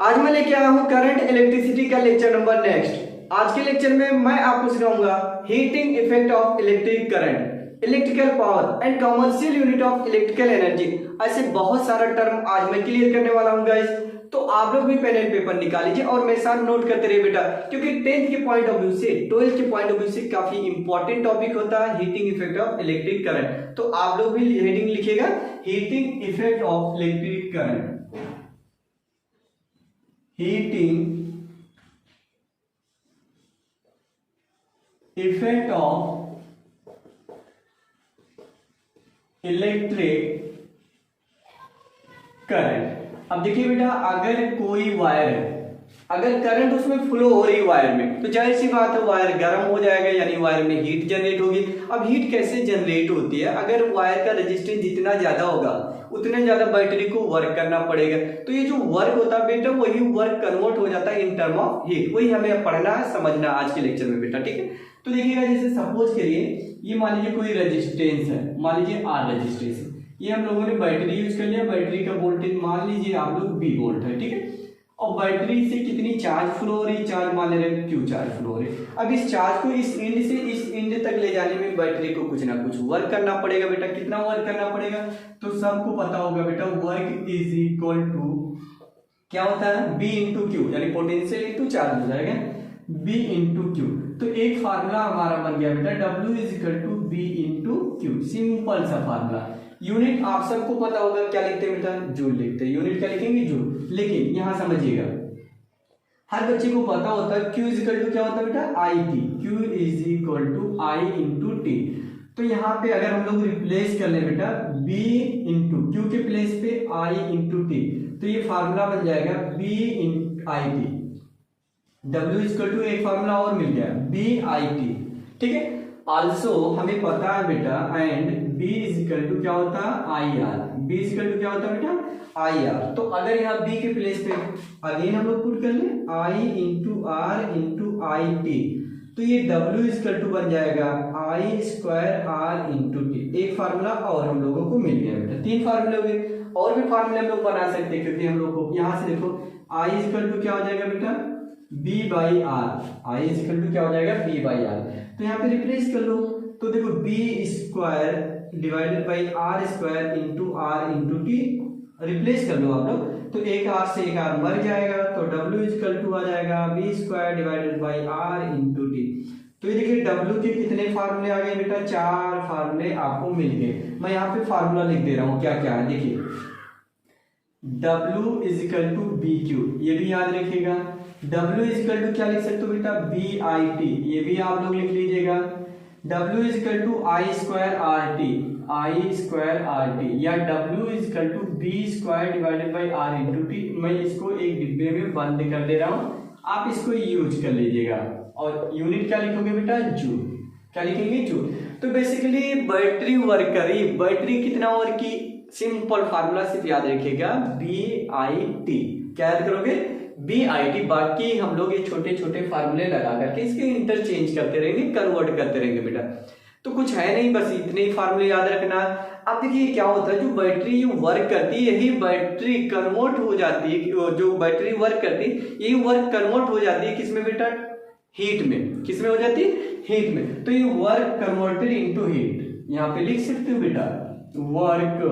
आज मैं लेके आया हूँ करंट इलेक्ट्रिसिटी का लेक्चर नंबर नेक्स्ट। आज के लेक्चर में मैं आपको सिखाऊंगा heating effect of electric current, electrical power and commercial unit of electrical energy. ऐसे बहुत सारा टर्म आज मैं क्लियर करने वाला हूँ गाइस। तो आप लोग भी पेन एंड पेपर निकाल लीजिए और मेरे साथ नोट करते रहिए बेटा, क्योंकि 10th के पॉइंट ऑफ व्यू से 12th के पॉइंट ऑफ व्यू से काफी इंपॉर्टेंट टॉपिक होता है heating effect of electric current. तो आप लोग भी हेडिंग लिखिएगा heating effect of electric current, heating effect of electric current. अब देखिए बेटा, अगर कोई वायर है, अगर करंट उसमें फ्लो हो रही वायर में, तो जाहिर सी बात है वायर गर्म हो जाएगा, यानी वायर में हीट जनरेट होगी। अब हीट कैसे जनरेट होती है? अगर वायर का रेजिस्टेंस जितना ज्यादा होगा उतने ज्यादा बैटरी को वर्क करना पड़ेगा। तो ये जो वर्क होता है बेटा, वही वर्क कन्वर्ट हो जाता है इन टर्म ऑफ हीट। वही हमें पढ़ना है, समझना आज के लेक्चर में बेटा, ठीक है। तो देखिएगा, जैसे सपोज करिए ये मान लीजिए कोई रेजिस्टेंस है, मान लीजिए आर रेजिस्टेंस है। ये हम लोगों ने बैटरी यूज कर लिया, बैटरी का वोल्टेज मान लीजिए आप लोग बी वोल्ट है, ठीक है। और बैटरी से कितनी चार्ज फ्लो हो रही, चार्ज मान ले रहे हैं क्यू चार्ज फ्लो हो रही। अब इस चार्ज को इस एंड से इस एंड तक ले जाने में बैटरी को कुछ ना कुछ वर्क करना पड़ेगा बेटा। कितना वर्क करना पड़ेगा? तो सबको पता होगा बेटा, वर्क इज इक्वल टू क्या होता है, बी इंटू क्यू, यानी पोटेंशियल इंटू चार्ज हो जाएगा, बी इंटू क्यू। तो एक फार्मूला हमारा बन गया बेटा, W is equal to B into Q. Simple सा फार्मूला। यूनिट आप सबको पता होगा, क्या लिखते हैं बेटा, जूल लिखते हैं। यूनिट क्या लिखेंगे, जूल। लेकिन यहां समझिएगा, हर बच्चे को पता होता है Q इज इक्वल टू क्या होता है बेटा, I T. Q is equal to I into T. तो यहाँ पे अगर हम लोग रिप्लेस कर ले बेटा, B इंटू क्यू के प्लेस पे I इंटू टी, तो ये फार्मूला बन जाएगा B into I T. W is equal to एक फार्मूला और मिल गया, B आई टी, ठीक है। आल्सो हमें पता है बेटा, and B is equal to क्या होता है, I R. B is equal to क्या होता है बेटा, आई आर। तो अगर यहाँ B के प्लेस पे अगेन हम लोग पुट कर ले I into R into I T, तो ये W इज इक्वल टू बन जाएगा I square R into T. एक फार्मूला और हम लोगों को मिल गया बेटा, 3 फार्मूले हो गए। और भी फार्मूले हम लोग बना सकते हैं, क्योंकि हम लोग को यहाँ से देखो I इज इक्वल टू क्या हो जाएगा बेटा, B by R. I is equal to क्या हो जाएगा, B बाई आर। तो यहाँ पे रिप्लेस कर लो, तो देखो B square divided by R square into R into T. Replace कर लो आप लोग, तो एक आर से एक आर मर जाएगा, तो W इज इक्वल टू आ जाएगा B square divided by R into T. तो ये देखिए W के कितने फार्मूले आ गए बेटा, 4 फार्मूले आपको मिल गए। मैं यहाँ पे फार्मूला लिख दे रहा हूँ क्या क्या है, देखिए W is equal to B Q, ये भी याद रखिएगा। W इज इक्वल टू क्या लिख सकते हो बेटा, बी आई टी, ये भी आप लोग लिख लीजिएगा। W is equal to I square R T, I square R T, या W is equal to B square divided by R into T. मैं इसको एक डिब्बे में बंद कर दे रहा हूँ, आप इसको यूज कर लीजिएगा। और यूनिट क्या लिखोगे बेटा, जूल। क्या लिखेंगे, जूल। तो बेसिकली बैटरी वर्क करी, बैटरी कितना वर्क की, सिंपल फार्मूला सिर्फ याद रखिएगा, बी आई टी। क्या याद करोगे, बी आई टी। बाकी हम लोग ये छोटे छोटे फार्मूले लगा करके इसके इंटरचेंज करते रहेंगे, कन्वर्ट करते रहेंगे बेटा। तो कुछ है नहीं, बस इतने ही फार्मूले याद रखना। अब देखिए क्या होता है, जो बैटरी वर्क करती है, यही बैटरी कन्वर्ट हो जाती है, जो बैटरी वर्क करती है यही वर्क कन्वर्ट हो जाती है किसमें बेटा, हीट में। किसमें हो जाती है, हीट में। तो ये वर्क कन्वर्टेड इनटू हीट, यहाँ पे लिख सकते हो बेटा, work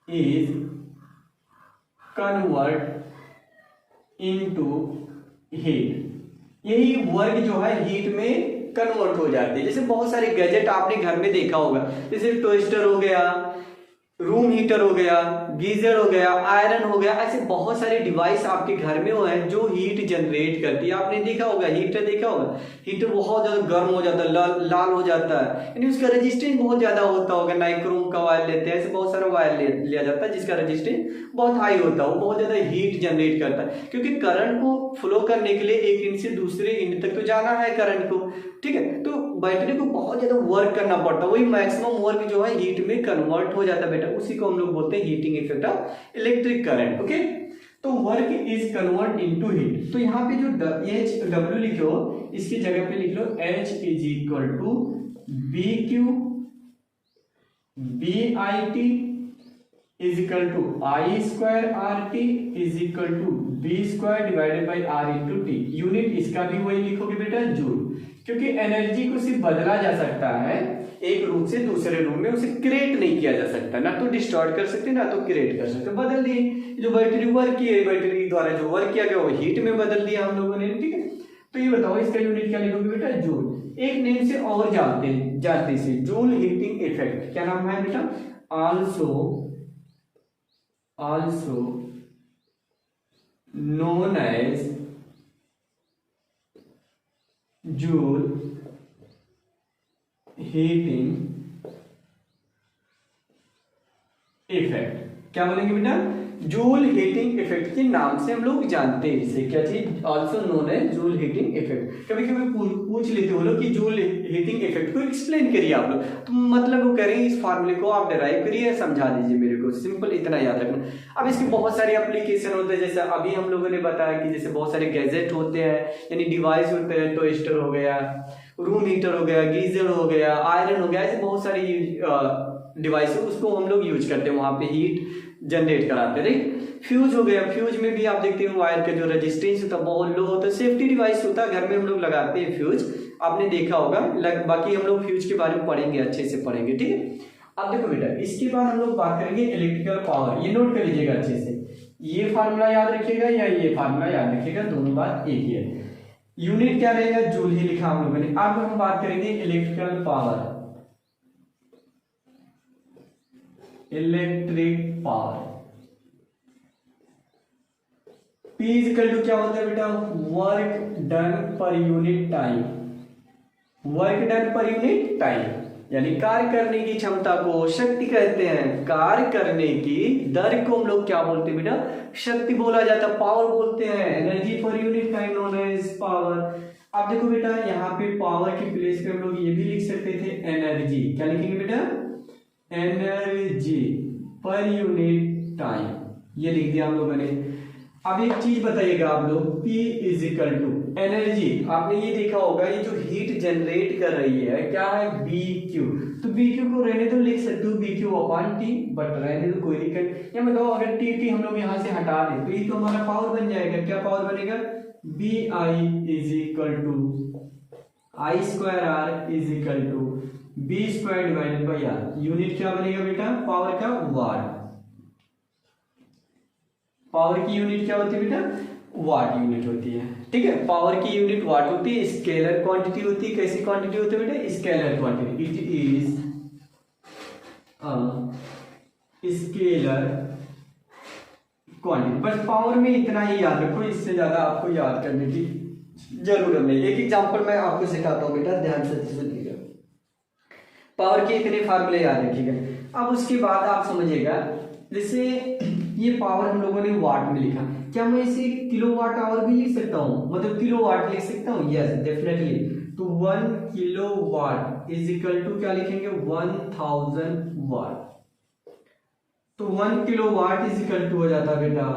is convert into heat. यही वर्क जो है हीट में कन्वर्ट हो जाती है। जैसे बहुत सारे गैजेट आपने घर में देखा होगा, जैसे टोस्टर हो गया, रूम हीटर हो गया, गीजर हो गया, आयरन हो गया, ऐसे बहुत सारे डिवाइस आपके घर में वो है जो हीट जनरेट करती है। आपने देखा होगा, हीटर देखा होगा, हीटर बहुत ज्यादा गर्म हो जाता है, लाल हो जाता है, यानी उसका रेजिस्टेंस बहुत ज्यादा होता होगा। नाइक्रोम का वायर लेते हैं, ऐसे बहुत सारा वायर लिया जाता है जिसका रेजिस्टेंस बहुत हाई होता है, वो बहुत ज्यादा हीट जनरेट करता है, क्योंकि करंट को फ्लो करने के लिए एक इंड से दूसरे इंड तक तो जाना है करंट को, ठीक है। तो बैटरी को बहुत ज्यादा वर्क करना पड़ता है, वही मैक्सिमम वर्क जो है हीट में कन्वर्ट हो जाता है बेटा, उसी को हम लोग बोलते हैं heating effect of electric current. Okay, तो work is convert into heat. तो यहाँ पे जो W लिखो, इसकी जगह पे लिख लो H is equal to B Q B I T is equal to I square R T is equal to B square divided by R into T. Unit इसका भी वही लिखोगे बेटा जूल, क्योंकि एनर्जी को सिर्फ बदला जा सकता है एक रूप से दूसरे रूप में, उसे क्रिएट नहीं किया जा सकता, ना तो डिस्टॉर्ट कर सकते ना तो क्रिएट कर सकते। बदल दिए, जो बैटरी वर्क की है, बैटरी द्वारा जो वर्क किया गया वो हीट में बदल दिया हम लोगों ने, ठीक है। तो ये बताओ इसका यूनिट क्या लिखोगे बेटा जूल। एक नेम से और जानते से जूल हीटिंग इफेक्ट, क्या नाम है बेटा, also known as Joule heating effect. क्या बोलेंगे बेटा, जूल हीटिंग इफेक्ट के नाम से हम लोग जानते हैं इसे, क्या चीज, ऑल्सो नोन है जूल हीटिंग इफेक्ट। कभी कभी पूछ लेते हो लोग कि जूल हीटिंग इफेक्ट को एक्सप्लेन करिए आप लोग, तो मतलब वो करें इस फार्मूले को आप डिराइव करिए, समझा दीजिए मेरे को, सिंपल इतना याद रखना। अब इसके बहुत सारे एप्लीकेशन होते हैं, जैसे अभी हम लोगों ने बताया कि जैसे बहुत सारे गैजेट होते हैं, यानी डिवाइस होते हैं, टोस्टर हो गया, रूम हीटर हो गया, गीजर हो गया, आयरन हो गया, ऐसे बहुत सारी डिवाइस उसको हम लोग यूज करते हैं, वहां पे हीट जनरेट कराते हैं, राइट। फ्यूज हो गया, फ्यूज में भी आप देखते हो वायर का जो रेजिस्टेंस होता है बहुत लो होता है, सेफ्टी डिवाइस होता है, घर में हम लोग लगाते हैं फ्यूज, आपने देखा होगा। बाकी हम लोग फ्यूज के बारे में पढ़ेंगे, अच्छे से पढ़ेंगे, ठीक है। अब देखो बेटा, इसके बाद हम लोग बात करेंगे इलेक्ट्रिकल पावर। ये नोट कर लीजिएगा अच्छे से, ये फार्मूला याद रखिएगा या ये फार्मूला याद रखिएगा, दोनों बात एक ही है। यूनिट क्या रहेगा, जूल ही लिखा हम लोगों ने। अब हम बात करेंगे electrical power, electric power. P equal to क्या होता है बेटा, work done per unit time, work done per unit time, यानी कार्य करने की क्षमता को शक्ति कहते हैं, कार्य करने की दर को हम लोग क्या बोलते हैं बेटा, शक्ति बोला जाता है, पावर बोलते हैं, energy per unit time known as power. अब देखो बेटा, यहाँ पे पावर की प्लेस पे हम लोग ये भी लिख सकते थे एनर्जी, क्या लिखेंगे बेटा, एनर्जी पर यूनिट टाइम, ये लिख दिया हम लोगों ने। अब एक चीज बताइएगा आप लोग, P is equal to energy, आपने ये देखा होगा ये जो हीट जनरेट कर रही है क्या है, BQ, तो BQ को रहने तो लिख सकते हो BQ अपॉन T, बट रहने तो कोई दिक्कत। या बताओ अगर TT हम लोग यहाँ से हटा दें तो ये तो हमारा पावर बन जाएगा, क्या पावर बनेगा, BI is equal to I square R is equal to B square divided by R। Unit क्या बनेगा बेटा, पावर का वाट, पावर की यूनिट क्या होती है बेटा, वाट यूनिट होती है, ठीक है। पावर की यूनिट वाट होती है, स्केलर क्वांटिटी होती है। कैसी क्वांटिटी होती है बेटा, scalar quantity, it is scalar quantity. बस पावर में इतना ही याद रखो, इससे ज्यादा आपको याद करने की जरूरत नहीं। एक एग्जांपल मैं आपको सिखाता हूँ बेटा, ध्यान से सुनिएगा। पावर के इतने फार्मूले याद रखिएगा। अब उसके बाद आप समझिएगा, जैसे ये पावर हम लोगों ने वाट में लिखा, क्या मैं इसे किलोवाट आवर भी लिख सकता हूँ, मतलब किलोवाट लिख सकता हूँ, यस डेफिनेटली। तो 1 किलोवाट इज इक्वल टू क्या लिखेंगे, 1000 वाट। तो 1 किलोवाट इज इक्वल टू हो जाता है बेटा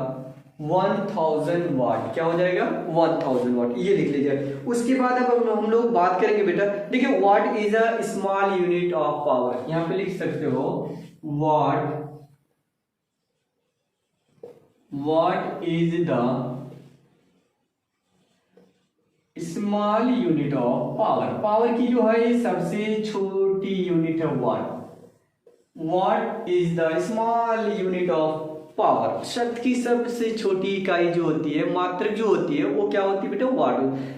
1000 वाट, क्या हो जाएगा 1000 वाट, ये लिख लीजिए। उसके बाद अब हम लोग बात करेंगे बेटा, देखिए watt is a small unit of power, यहाँ पे लिख सकते हो what is the small unit of power. Power की जो है ये सबसे छोटी यूनिट है watt. What is the small unit of power, शक्ति की सबसे छोटी इकाई जो होती है, मात्रक जो होती है वो क्या होती है बेटा, वाट।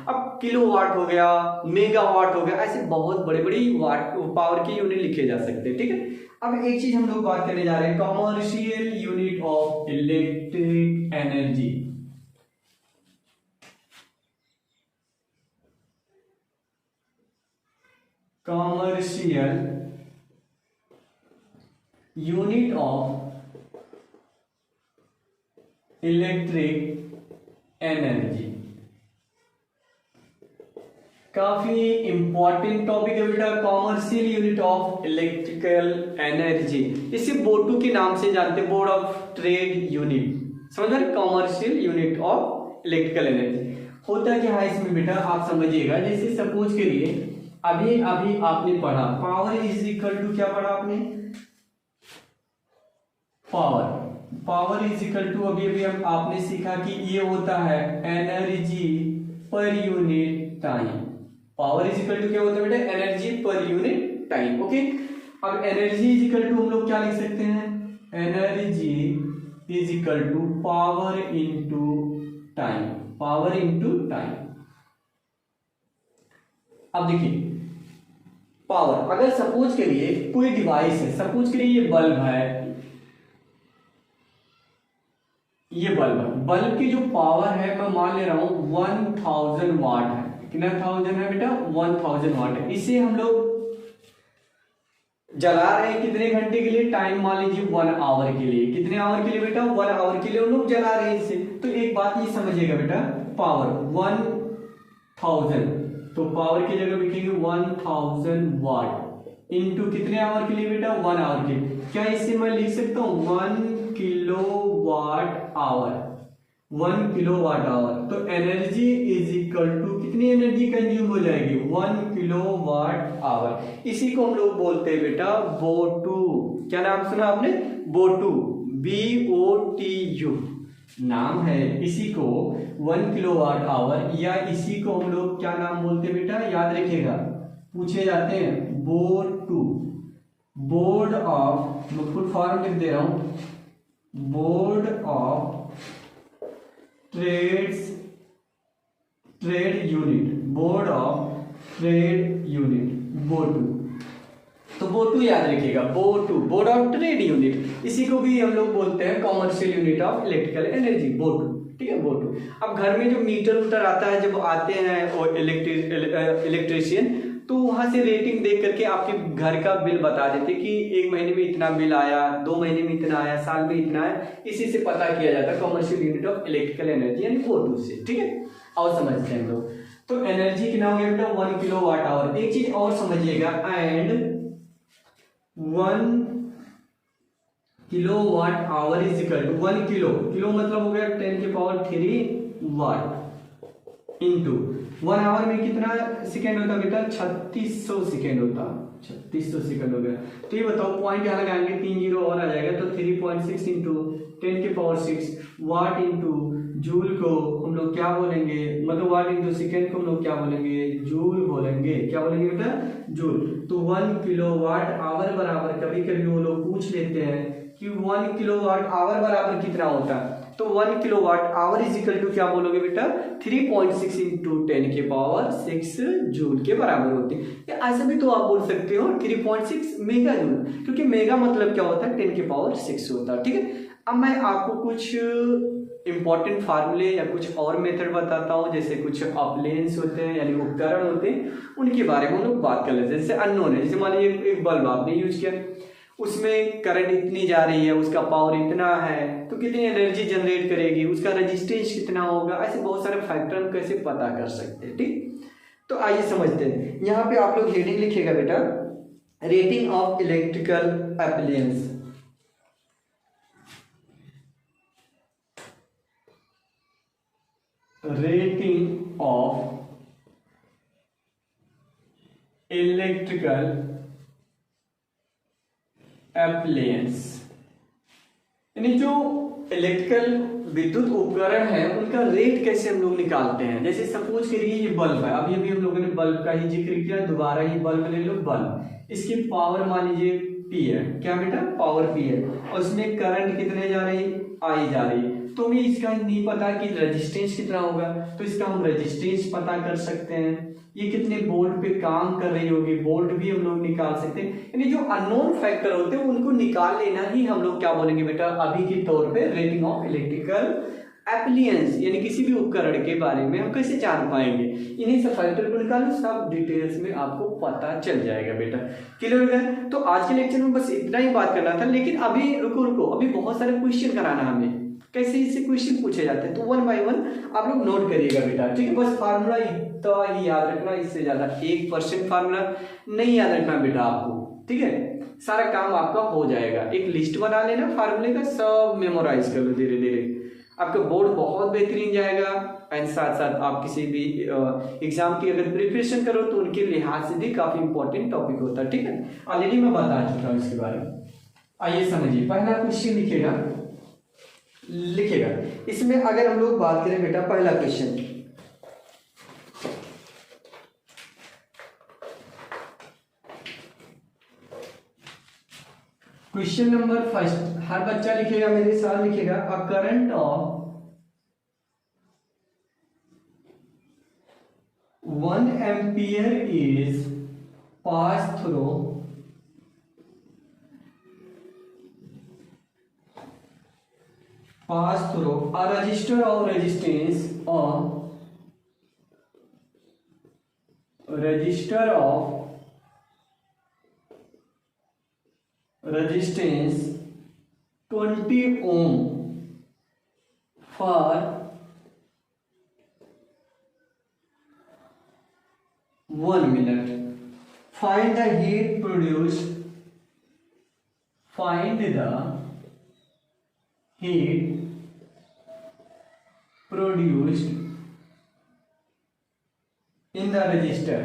अब किलो वाट हो गया, मेगा वाट हो गया, ऐसे बहुत बड़े बड़े वाट पावर की यूनिट लिखे जा सकते हैं, ठीक है। अब एक चीज हम लोग बात करने जा रहे हैं, commercial unit of electric energy. Commercial unit of electric energy, काफी इंपॉर्टेंट टॉपिक है बेटा, commercial unit of electrical energy. इसे बोटू के नाम से जानते हैं, बोर्ड ऑफ ट्रेड यूनिट, समझ रहे, commercial unit of electrical energy. होता क्या है इसमें बेटा, आप समझिएगा, जैसे सपोज करिए अभी आपने पढ़ा पावर इज इक्वल टू क्या पढ़ा आपने, power power is equal to, अभी अभी हम आपने सीखा कि ये होता है energy per unit time. Power is equal to क्या होता है बेटा, energy per unit time. Okay, अब एनर्जी इज इक्वल टू हम लोग क्या लिख सकते हैं, energy is equal to power into time, power into time. अब देखिए पावर, अगर सपोज के लिए कोई डिवाइस है, सपोज के लिए ये बल्ब है, ये बल्ब है, बल्ब की जो पावर है मैं मान ले रहा हूं 1000 वाट है। कितना थाउजेंड है बेटा, 1000 वाट है। इसे हम लोग जला रहे हैं कितने घंटे के लिए, टाइम मान लीजिए 1 आवर के लिए। कितने आवर के लिए बेटा, 1 आवर के लिए हम लोग जला रहे हैं इसे। तो एक बात ये समझिएगा बेटा, पावर 1000, तो पावर की जगह लिखेंगे 1000 वाट इंटू कितने आवर के लिए बेटा, 1 आवर के लिए। क्या इसे मैं लिख सकता हूँ 1 kilo watt hour, 1 kilo watt hour. तो एनर्जी इज इक्वल टू कितनी एनर्जी कंज्यूम हो जाएगी, 1 किलो वाट आवर। इसी को हम लोग बोलते हैं बेटा बोटू। क्या नाम सुना आपने, बोटू, BOTU नाम है। इसी को 1 किलो वाट आवर, या इसी को हम लोग क्या नाम बोलते हैं बेटा, याद रखिएगा, पूछे जाते हैं बोटू, बोर्ड ऑफ, मैं फुल फॉर्म लिख दे रहा हूं, board of trade unit, board of trade unit, BOTU. तो बोटू याद रखिएगा, BOTU, board of trade unit. इसी को भी हम लोग बोलते हैं commercial unit of electrical energy, BOTU. ठीक है, बोटू। अब घर में जो मीटर उटर आता है, जब आते हैं और इलेक्ट्रिशियन, तो वहां से रेटिंग देख करके आपके घर का बिल बता देते कि 1 महीने में इतना बिल आया, 2 महीने में इतना आया, साल में इतना आया। इसी से पता किया जाता है commercial unit of electrical energy यानी बोटू से। ठीक है, और समझते हैं लोग। तो एनर्जी कितना हो गया बेटा, 1 किलो वाट आवर। एक चीज और समझिएगा, and 1 kilo watt hour is equal to 1 kilo, kilo मतलब हो गया 10 की पावर 3 वाट, इंटू 1 आवर में कितना सेकेंड होता है बेटा, 3600 सेकेंड होता, 3600 सेकेंड हो गया। तो ये बताओ पॉइंट यहाँ लगाएंगे, 3 जीरो और आ जाएगा, तो 3.6 इंटू 10 की पावर 6 वाट इंटू जूल को हम लोग क्या बोलेंगे, मतलब वाट इंटू सेकेंड को हम लोग क्या बोलेंगे, जूल बोलेंगे। क्या बोलेंगे बेटा, जूल। तो 1 किलो वाट आवर बराबर, कभी कभी वो लोग पूछ लेते हैं कि 1 किलो वाट आवर बराबर कितना होता है, तो 1 kilo watt hour is equal to क्या बोलोगे बेटा, 3.6 इंटू 10 के पावर 6 जूल के बराबर होती है। या ऐसा भी तो आप बोल सकते हो 3.6 मेगा जूल, क्योंकि मेगा मतलब क्या होता है, 10 के पावर 6 होता है। ठीक है, अब मैं आपको कुछ इंपॉर्टेंट फार्मूले या कुछ और मेथड बताता हूँ, जैसे कुछ अप्लायंस होते हैं यानी उपकरण होते हैं, उनके बारे में हम लोग बात कर लेते हैं। जैसे अननोन है, जैसे मान लीजिए एक बल्ब आपने यूज किया, उसमें करंट इतनी जा रही है, उसका पावर इतना है, तो कितनी एनर्जी जनरेट करेगी, उसका रेजिस्टेंस कितना होगा, ऐसे बहुत सारे फैक्टर हम कैसे पता कर सकते हैं। ठीक, तो आइए समझते हैं। यहाँ पे आप लोग हेडिंग लिखिएगा बेटा, rating of electrical appliance. Rating of electrical appliance, यानी जो इलेक्ट्रिकल विद्युत उपकरण है उनका रेट कैसे हम लोग निकालते हैं। जैसे सपोज करिए ये बल्ब है, अभी अभी हम लोगों ने बल्ब का ही जिक्र किया, दोबारा ही बल्ब ले लो, बल्ब, इसकी पावर मान लीजिए P है। क्या बेटा, पावर P है, और उसमें करंट कितने जा रही, आई जा रही है। तो हमें इसका नहीं पता कि रेजिस्टेंस कितना होगा, तो इसका हम रेजिस्टेंस पता कर सकते हैं। ये कितने वोल्ट पे काम कर रही होगी, वोल्ट भी हम लोग निकाल सकते हैं। यानी जो अननोन फैक्टर होते हैं उनको निकाल लेना ही हम लोग क्या बोलेंगे बेटा, अभी के तौर पे रेटिंग ऑफ इलेक्ट्रिकल एप्लायंस, यानी किसी भी उपकरण के बारे में हम कैसे जान पाएंगे। इन्हीं सब फैक्टर को निकालो, सब डिटेल्स में आपको पता चल जाएगा बेटा। क्लियर है? तो आज के लेक्चर में बस इतना ही बात करना था, लेकिन अभी रुको, अभी बहुत सारे क्वेश्चन कराना हमें, कैसे इससे क्वेश्चन पूछे जाते हैं, तो 1 बाय 1 आप लोग नोट करिएगा बेटा। ठीक है, बस फार्मूला इतना ही याद रखना, इससे ज्यादा 1% फार्मूला नहीं याद रखना बेटा आपको। ठीक है, सारा काम आपका हो जाएगा। एक लिस्ट बना लेना फार्मूले का, सब मेमोराइज कर लो धीरे धीरे, आपका बोर्ड बहुत बेहतरीन जाएगा। एंड साथ साथ आप किसी भी एग्जाम की अगर प्रिपरेशन करो तो उनके लिहाज से भी काफी इंपॉर्टेंट टॉपिक होता है। ठीक है, ऑलरेडी मैं बता चुका हूँ इसके बारे में। आइए समझिए, पहला क्वेश्चन लिखिएगा, लिखेगा। इसमें अगर हम लोग बात करें बेटा पहला क्वेश्चन, क्वेश्चन नंबर फर्स्ट, हर बच्चा लिखेगा, मेरे साथ लिखेगा, अ current of 1 ampere is pass through a resistor of resistance resistance 20 ohm for 1 minute. Find the heat produced in the resistor,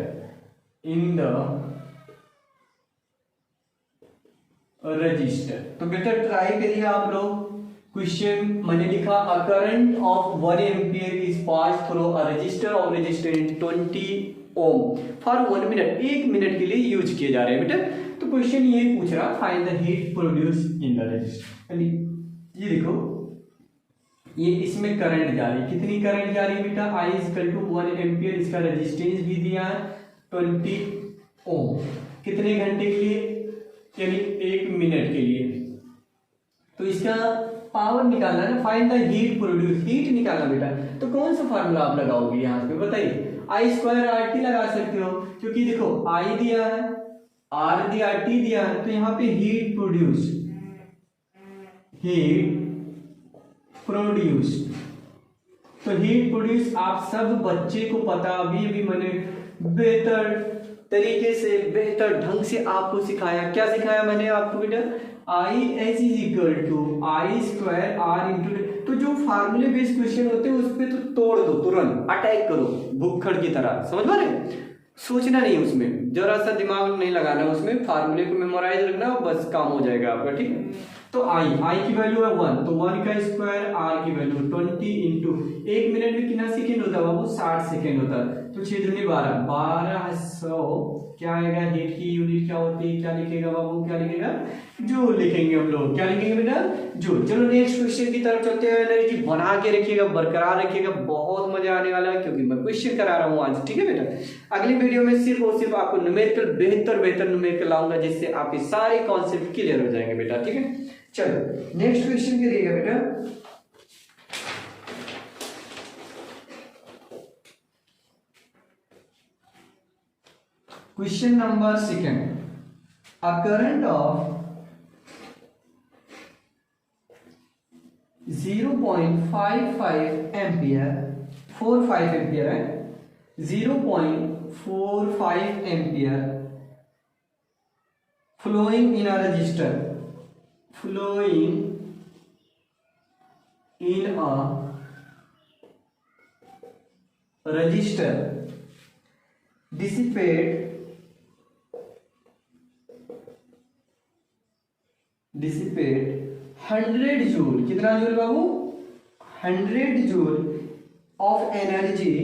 तो बेटा ट्राई करिए आप लोग। क्वेश्चन मैंने लिखा, a current of 1 ampere is pass through a register of resistance 20 ohm for 1 minute, 1 minute के लिए use किए जा रहे हैं बेटा। तो क्वेश्चन ये पूछ रहा, find the heat produce in the register. ये देखो, ये इसमें करंट जा रही है, कितनी करंट जा रही है बेटा, I इक्वल टू 1 एम्पियर, इसका रेजिस्टेंस भी दिया है 20 ओम, कितने घंटे के लिए, यानी 1 मिनट के लिए। तो इसका पावर निकालना है ना, find the heat produce, heat निकालना बेटा। तो कौन सा फार्मूला आप लगाओगे यहाँ पे बताइए, आई स्क्वायर आर टी लगा सकते हो, क्योंकि देखो आई दिया है, आर दिया, टी दिया है, तो यहाँ पे हीट प्रोड्यूस, तो हीट प्रोड्यूस आप सब बच्चे को पता, अभी मैंने बेहतर तरीके से, बेहतर ढंग से आपको सिखाया। क्या सिखाया मैंने आपको बेटा, I H is equal to I square R into, तो जो फार्मूले बेस्ड क्वेश्चन होते हैं उस पर तो तोड़ दो, तुरंत अटैक करो भुक्खड़ की तरह, समझ पा रहे, सोचना नहीं, उसमें जरा सा दिमाग नहीं लगाना, उसमें फार्मूले को मेमोराइज रखना, बस काम हो जाएगा आपका, ठीक है। तो आई की वैल्यू है 1, तो 1 का स्क्वायर, आर की वैल्यू 20 इंटू 1 मिनट में कितना सेकेंड होता है बाबू, 60 सेकेंड होता है, तो 6 दूनी 12, 1200, क्या आएगा, हीट की यूनिट क्या होती है, क्या लिखेगा बाबू, क्या लिखेगा, जूल लिखेंगे हम लोग, क्या लिखेंगे बेटा, जूल। चलो नेक्स्ट क्वेश्चन की तरफ चलते हैं। एनर्जी बना के रखिएगा, बरकरार रखिएगा, बहुत मजा आने वाला है, क्योंकि मैं क्वेश्चन करा रहा हूँ आज, ठीक है बेटा। अगली वीडियो में सिर्फ और सिर्फ आपको न्यूमेरिकल, बेहतर न्यूमेरिकल लाऊंगा, जिससे आपके सारे कॉन्सेप्ट क्लियर हो जाएंगे बेटा, ठीक है। चलो नेक्स्ट क्वेश्चन करिएगा बेटा, question number second, a current of 0.55 ampere, 45 ampere है, 0.45 ampere flowing in a resistor, flowing in a resistor dissipate 100 joule, कितना जूल बाबू, 100 joule of energy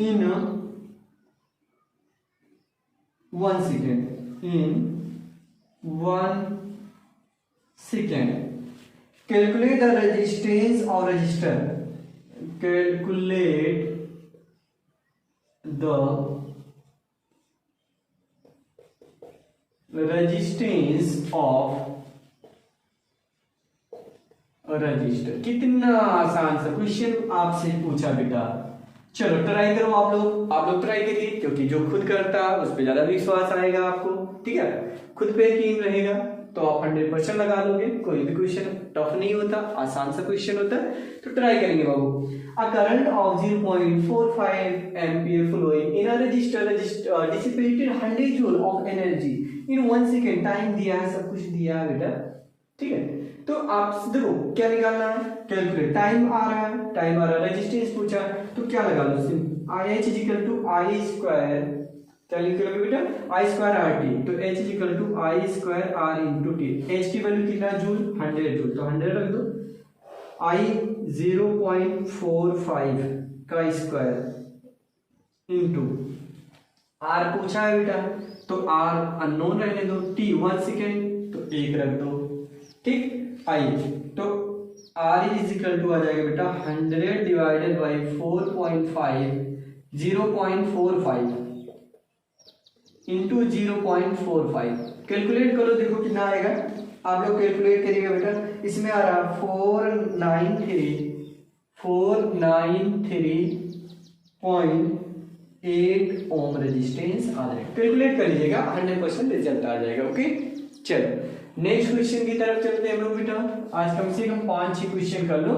in 1 second, in 1 second. Calculate the resistance of resistor. Calculate the resistance of register. कितना आसान सा question आपसे पूछा बेटा। चलो ट्राई करो आप लोग ट्राई करिए, क्योंकि जो खुद करता है उस पर ज्यादा विश्वास आएगा आपको, ठीक है। खुद पे यकीन रहेगा तो आप 100% लगा लोगे। कोई भी क्वेश्चन टफ नहीं होता, आसान सा क्वेश्चन होता है, तो ट्राई करेंगे बाबू। A current of 0.45 ampere flowing in a resistor dissipated 100 joule of energy in 1 second. Time दिया है, सब कुछ दिया है बेटा, ठीक है। तो आप देखो क्या निकालना है, कैलकुलेट। टाइम आ रहा है, रेजिस्टेंस पूछा, तो क्या लगा लो, I H equal to I square क्या लिखोगे बेटा, आई स्क्वायर आर टी, तो H is equal to I square R into T. H की वैल्यू कितना जूल, 100 जूल, तो 100 रख दो। आई 0.45 का स्क्वायर इंटू आर पूछा है बेटा, तो आर अननोन रहने दो, टी 1 सेकेंड, तो 1 रख दो, ठीक। आई तो आर इज इक्वल टू आ जाएगा बेटा 100 डिवाइडेड बाई 4.5, 0.45 इंटू 0.45। कैलकुलेट करो, देखो कितना आएगा। आप लोग कैलकुलेट करिएगा बेटा, इसमें आ रहा 493.8 ओम रेजिस्टेंस आ जाएगा। कैलकुलेट कर लीजिएगा, 100% रिजल्ट आ जाएगा। ओके, चलो नेक्स्ट क्वेश्चन की तरफ चलते हैं हम लोग बेटा। आज कम से कम 5-6 क्वेश्चन कर लो।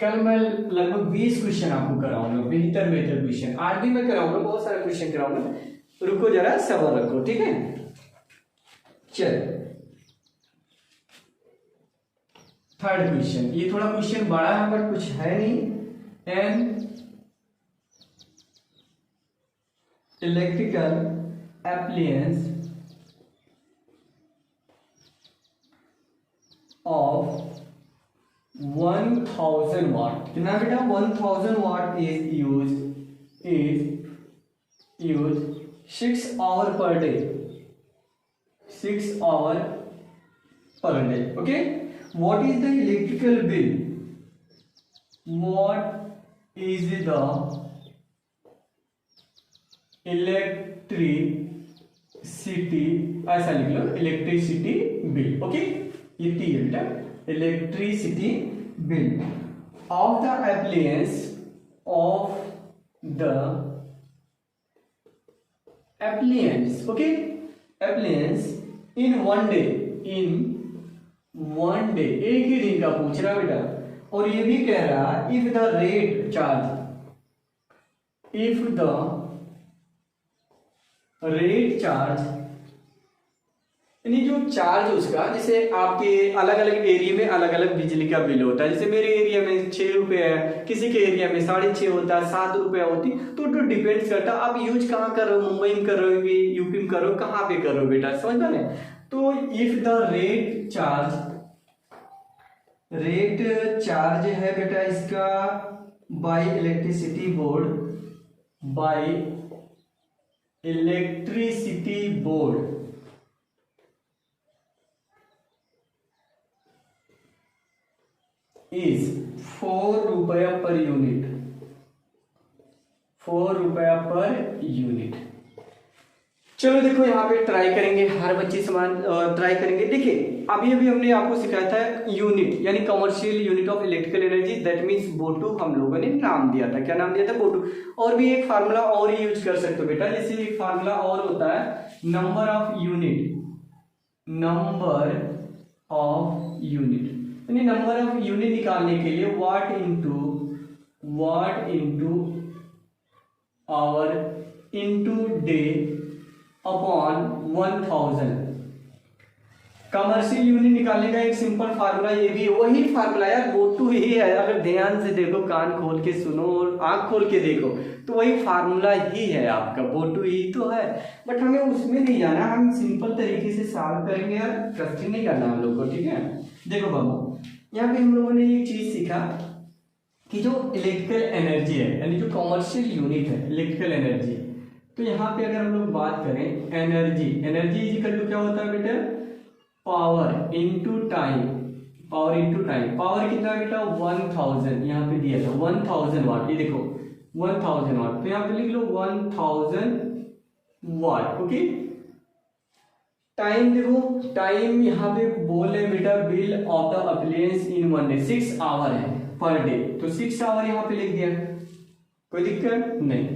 कल मैं लगभग 20 क्वेश्चन आपको कराऊंगा, बेहतर क्वेश्चन। आज भी मैं कराऊंगा, बहुत सारे क्वेश्चन कराऊंगा, रुको जरा, सबर रखो, ठीक है। चल थर्ड क्वेश्चन, ये थोड़ा क्वेश्चन बड़ा है बट कुछ है नहीं। An electrical appliance of 1000 watt, कितना बेटा, 1000 watt is use 6 hour per day, 6 hour per day. Okay, what is the electrical bill, what is the electricity, ऐसा लिख लो, इलेक्ट्रिसिटी बिल। ओके, ये टी है बेटा, electricity bill of the appliance okay, appliance in one day, एक ही दिन का पूछ रहा बेटा। और ये भी कह रहा इफ द रेट चार्ज, यानी जो चार्ज उसका, जैसे आपके अलग अलग एरिया में अलग अलग बिजली का बिल होता है। जैसे मेरे एरिया में 6 रुपए है, किसी के एरिया में 6.5 होता है, 7 रुपया होती, तो डिपेंड्स करता है आप यूज कहाँ कर रहे हो, मुंबई में कर रहे हो, यूपी में कर रहे हो, कहाँ पे कर रहे हो बेटा, समझ पा रहे। तो इफ द रेट चार्ज है बेटा इसका बाय इलेक्ट्रिसिटी बोर्ड इज 4 रुपया पर यूनिट, 4 रुपया पर यूनिट। चलो देखो यहाँ पे ट्राई करेंगे, हर बच्चे समान ट्राई करेंगे। देखिए अभी हमने आपको सिखाया था यूनिट, यानी commercial unit of electrical energy, that means BOTU हम लोगों ने नाम दिया था। क्या नाम दिया था, बोटू। और भी एक फार्मूला और ही यूज कर सकते हो बेटा, जैसे एक फार्मूला और होता है नंबर ऑफ यूनिट, यानी नंबर ऑफ यूनिट निकालने के लिए watt into hour into day upon 1000। Commercial unit निकालने का एक सिंपल फार्मूला ये भी, वही फार्मूला यार, बोटू ही है। अगर ध्यान से देखो, कान खोल के सुनो और आंख खोल के देखो, तो वही फार्मूला ही है आपका, बोटू ही तो है। बट हमें उसमें नहीं जाना, हम सिंपल तरीके से सॉल्व करेंगे यार, कष्ट नहीं करना हम लोग को, ठीक है। देखो बाबू, यहाँ पे हम लोगों ने एक चीज सीखा कि जो इलेक्ट्रिकल एनर्जी है, यानी जो कमर्शियल यूनिट है इलेक्ट्रिकल एनर्जी, तो यहाँ पे अगर हम लोग बात करें एनर्जी इज इक्वल टू क्या होता है बेटा, पावर इंटू टाइम। पावर कितना है बेटा, 1000, यहाँ पे दिया था 1000 वाट, ये देखो 1000 वाट, तो यहाँ पे लिख लो 1000 वाट। ओके, टाइम देखो, टाइम यहाँ पे बोले बेटा bill of the appliance in one day, 6 hour है पर डे, तो 6 आवर यहाँ पे लिख दिया, कोई दिक्कत नहीं।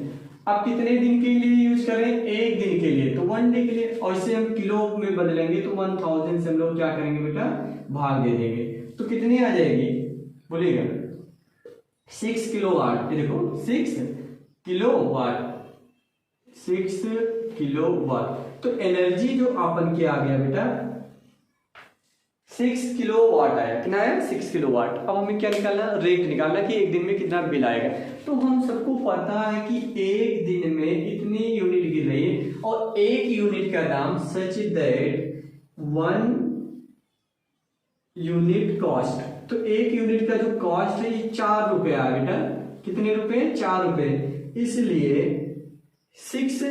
आप कितने दिन के लिए यूज करें, एक दिन के लिए, तो 1 डे के लिए। और इसे हम किलो में बदलेंगे तो 1000 से हम लोग क्या करेंगे बेटा, भाग दे देंगे, तो कितनी आ जाएगी बोलिएगा, 6 किलोवाट। ये देखो 6 किलोवाट, तो एनर्जी जो अपन के आ गया बेटा 6 किलोवाट आया, कितना है 6 किलोवाट। अब हमें क्या निकालना, रेट निकालना कि एक दिन में कितना बिल आएगा। तो हम सबको पता है कि एक दिन में इतनी यूनिट गिर रही है और एक यूनिट का दाम सच दैट 1 यूनिट कॉस्ट, तो एक यूनिट का जो कॉस्ट है ये 4 रुपए आ बेटा, कितने रुपए? 4 रुपए। इसलिए 6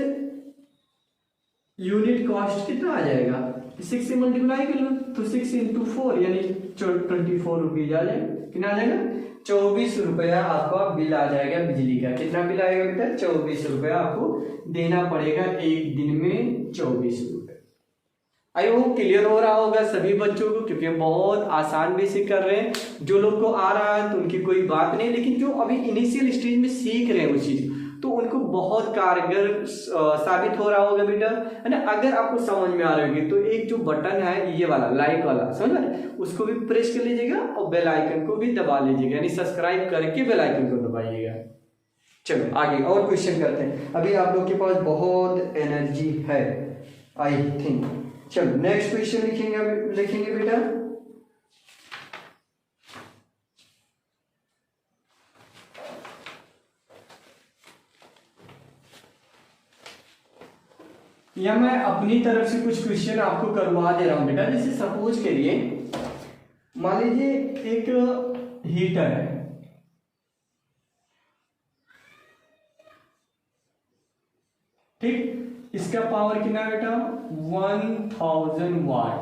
यूनिट कॉस्ट कितना आ जाएगा? 6 से मल्टीप्लाई कर लो तो 6 इंटू 4 यानी 24 रुपीज आ जाएगा। कितना आ जाएगा? 24 रुपया आपका बिल आ जाएगा बिजली का। कितना बिल आएगा बेटा? 24 रुपया आपको देना पड़ेगा एक दिन में, 24 रुपये। आई होप क्लियर हो रहा होगा सभी बच्चों को, क्योंकि बहुत आसान बेसिक कर रहे हैं। जो लोग को आ रहा है तो उनकी कोई बात नहीं, लेकिन जो अभी इनिशियल स्टेज में सीख रहे हैं उस चीज तो उनको बहुत कारगर साबित हो रहा होगा बेटा, है ना। अगर आपको समझ में आ रही होगी तो एक जो बटन है ये वाला लाइक वाला, समझ रहे, उसको भी प्रेस कर लीजिएगा और बेल आइकन को भी दबा लीजिएगा, यानी सब्सक्राइब करके बेल आइकन को दबाइएगा। चलो आगे और क्वेश्चन करते हैं। अभी आप लोग के पास बहुत एनर्जी है आई थिंक। चलो नेक्स्ट क्वेश्चन लिखेंगे बेटा। या मैं अपनी तरफ से कुछ क्वेश्चन आपको करवा दे रहा हूं बेटा। जैसे सपोज करिए, मान लीजिए एक हीटर है, ठीक, इसका पावर कितना है बेटा? 1000 वाट।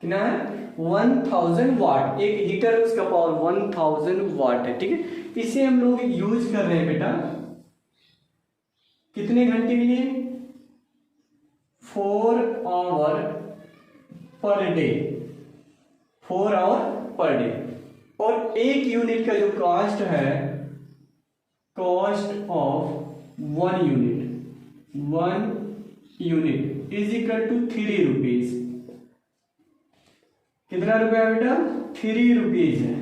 कितना है? 1000 वाट। एक हीटर है उसका पावर 1000 वाट है, ठीक है। इसे हम लोग यूज कर रहे हैं बेटा कितने घंटे के लिए? 4 our per day, 4 our per day. और एक यूनिट का जो कॉस्ट है, cost of 1 unit is equal to 3 rupees. कितना रुपया बेटा? 3 रुपीज है,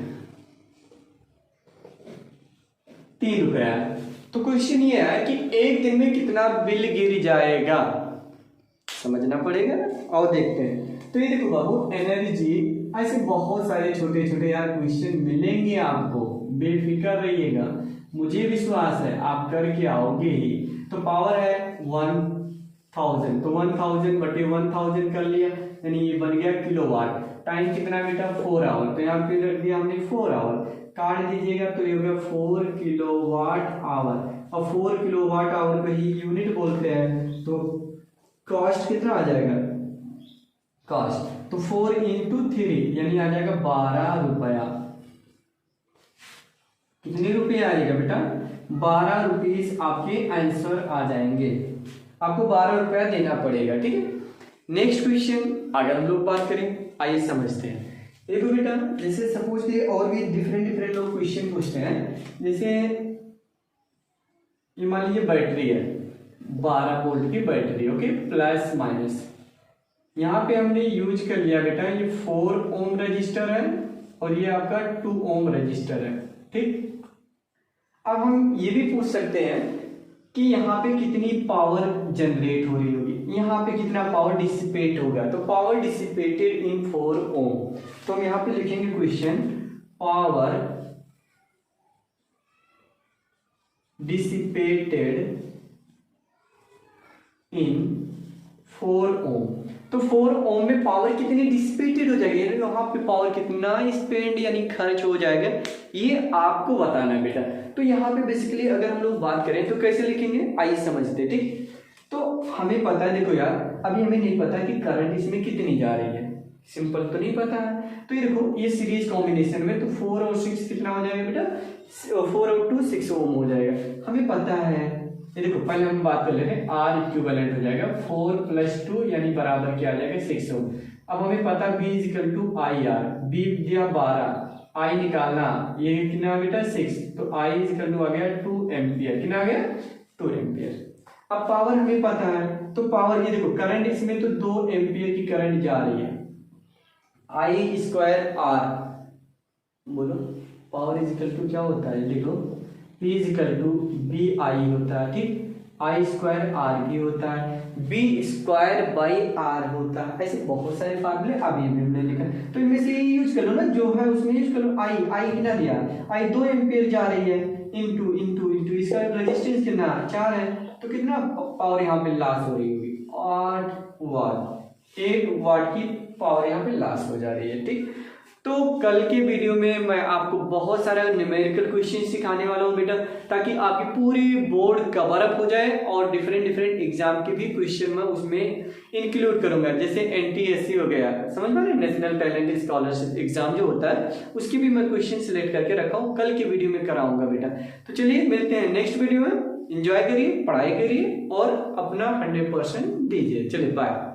3 रुपया। तो क्वेश्चन ये है कि एक दिन में कितना बिल गिर जाएगा, समझना पड़ेगा ना। और देखते हैं। तो ये देखो बाबू, एनर्जी, ऐसे बहुत सारे छोटे छोटे यार क्वेश्चन मिलेंगे आपको, बेफिक्र रहिएगा, मुझे विश्वास है आप करके आओगे ही। तो पावर है 1000, तो 1000 बटे 1000 कर लिया, यानी ये बन गया किलोवाट। टाइम कितना बेटा? 4 आवर, तो यहाँ पे रख दिया हमने 4 आवर, काट दीजिएगा तो ये हो गया 4 किलोवाट आवर। और 4 किलोवाट आवर को ही यूनिट बोलते हैं, तो कॉस्ट कितना आ जाएगा? कॉस्ट तो 4 इंटू 3 यानी आ जाएगा 12 रुपया। कितने रुपये आएगा बेटा? 12 रुपीज आपके आंसर आ जाएंगे। आपको 12 रुपया देना पड़ेगा, ठीक है। नेक्स्ट क्वेश्चन अगर हम लोग बात करें, आइए समझते हैं। देखो बेटा, जैसे सपोज कि और भी डिफरेंट लोग क्वेश्चन पूछते हैं। जैसे ये मान लीजिए बैटरी है, 12 वोल्ट की बैटरी, ओके, प्लस माइनस। यहाँ पे हमने यूज कर लिया बेटा, ये 4 ओम रजिस्टर है और ये आपका 2 ओम रजिस्टर है, ठीक। अब हम ये भी पूछ सकते हैं कि यहाँ पे कितनी पावर जनरेट हो रही होगी, यहाँ पे कितना पावर डिसिपेट होगा। तो पावर डिसिपेटेड इन 4 ओम, तो हम यहाँ पे लिखेंगे क्वेश्चन, पावर डिसिपेटेड इन 4 ओम। तो 4 ओम में पावर कितनी डिसिपेटेड हो जाएगी, यानी वहां पे पावर कितना स्पेंड यानी खर्च हो जाएगा, ये आपको बताना है बेटा। तो यहाँ पे बेसिकली अगर हम लोग बात करें तो कैसे लिखेंगे, आइए समझते हैं, ठीक। तो हमें पता है, देखो यार अभी हमें नहीं पता कि करंट इसमें कितनी जा रही है, सिंपल तो नहीं पता है। तो ये देखो, ये सीरीज कॉम्बिनेशन में तो 4 और 6 कितना हो जाएगा बेटा? 4 और 2 6 ओम हो जाएगा, हमें पता है। ये देखो पहले हम बात कर लेते हैं, आर इक्विवेलेंट हो जाएगा 4 + 2 यानी बराबर क्या आ जाएगा 6 ओम। अब हमें पता B = IR, B दिया 12, I निकालना, ये कितना बेटा 6, तो I = आ गया 2 एम्पियर, कितना आ गया 2 एम्पियर। अब पावर हमें पता है, तो पावर ये देखो करंट इसमें तो 2 एम्पियर की करंट जा रही है, I² R, बोलो पावर = क्या होता है, देखो P = BI होता है, ठीक, I² R भी होता है, B²/R होता है। ऐसे बहुत सारे फार्मूले अभी हमने लिखा, तो इनमें से यूज कर लो ना, जो है उसमें यूज कर लो। I कितना दिया, I 2 एम्पियर जा रही है, इंटू इंटू इंटू, इसका रेजिस्टेंस कितना 4 है, तो कितना पावर यहाँ पे लॉस हो रही होगी 8 वाट, 8 वाट की पावर यहाँ पे लॉस हो जा रही है। ठीक, तो कल के वीडियो में मैं आपको बहुत सारा न्यूमेरिकल क्वेश्चन सिखाने वाला हूँ बेटा, ताकि आपकी पूरी बोर्ड कवर अप हो जाए और डिफरेंट डिफरेंट एग्जाम के भी क्वेश्चन मैं उसमें इंक्लूड करूंगा। जैसे NTSC हो गया, समझ पा रहे हैं, नेशनल टैलेंट स्कॉलरशिप एग्जाम जो होता है उसकी भी मैं क्वेश्चन सिलेक्ट करके रखा हूँ, कल के वीडियो में कराऊंगा बेटा। तो चलिए मिलते हैं नेक्स्ट वीडियो में, एंजॉय करिए, पढ़ाई करिए और अपना 100% दीजिए। चलिए बाय।